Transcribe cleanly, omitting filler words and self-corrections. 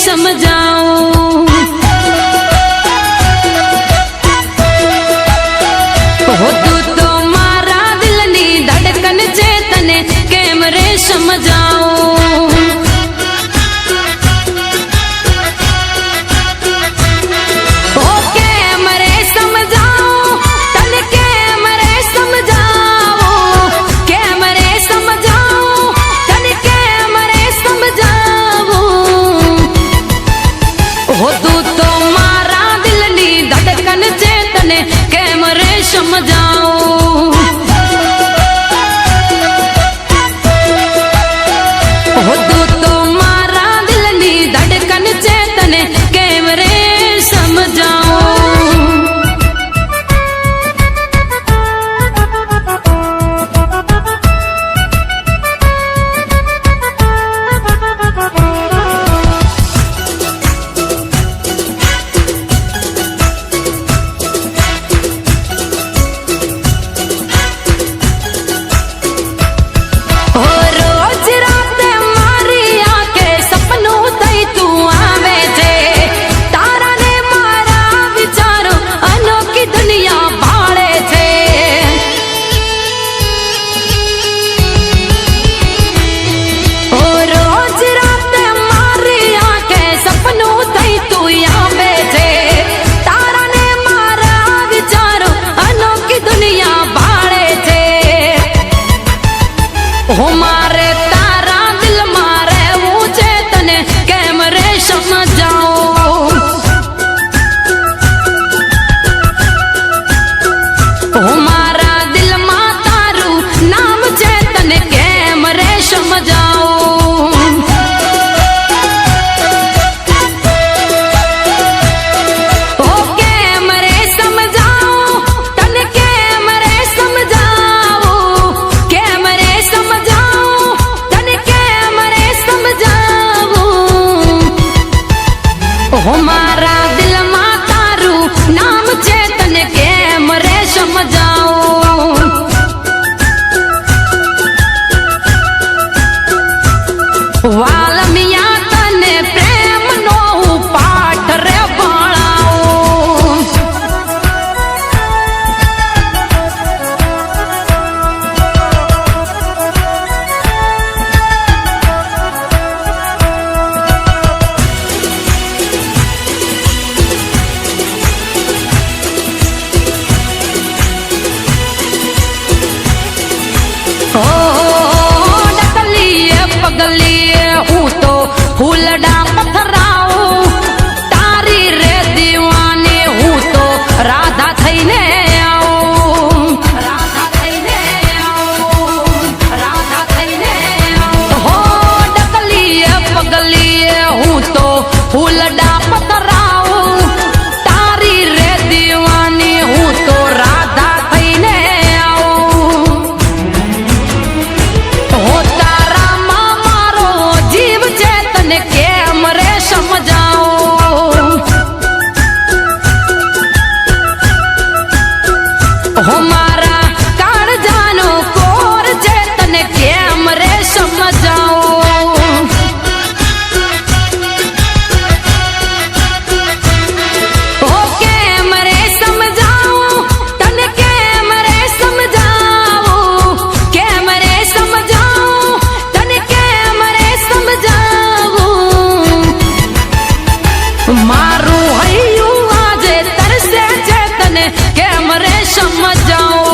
समझाऊं हो तू तो मारा दिल नी धड़कन छे तने केम रे समझाऊं ओ केम रे समझाऊं तने केम रे समझाऊं केम रे समझाऊं तने केम रे समझाऊं हो तू तो मारा दिल नी धड़कन छे तने केम रे समझाऊं हो तू तो मारा दिल नी धड़कन छे तने केम रे समझाऊं हो मारे तारा दिल मारे ऊंचे तने केम रे समझाऊं हो मारा दिल मा तारू नाम छे तने केम रे समझाऊं हो केम रे समझाऊं तने केम रे समझाऊं केम रे हो मारा दिल मा तारू नाम छे तने केम रे समझाऊं वाल्मिया तने प्रेम नो पाठ रे भणाऊं पगलिए हूँ तो फूलडा पथराऊं तारी रे दीवाने हूँ तो राधा थईने आऊं राधा थईने आऊं राधा थईने आऊं हो डकलिए पगलिए हूँ तो फूलडा पथराऊं तारी रे दीवानी हूँ तो राधा थईने आऊं हो तारा मारो जीव चेतन केम रे समझाऊं हो मारा काल जानो कोर चेतन केम रे समझाऊं हो केम रे समझाऊं तने केम रे समझाऊं केम रे समझाऊं तने केम रे समझाऊं मारू हयू आजे तरसे चेतन केम रे समझाऊं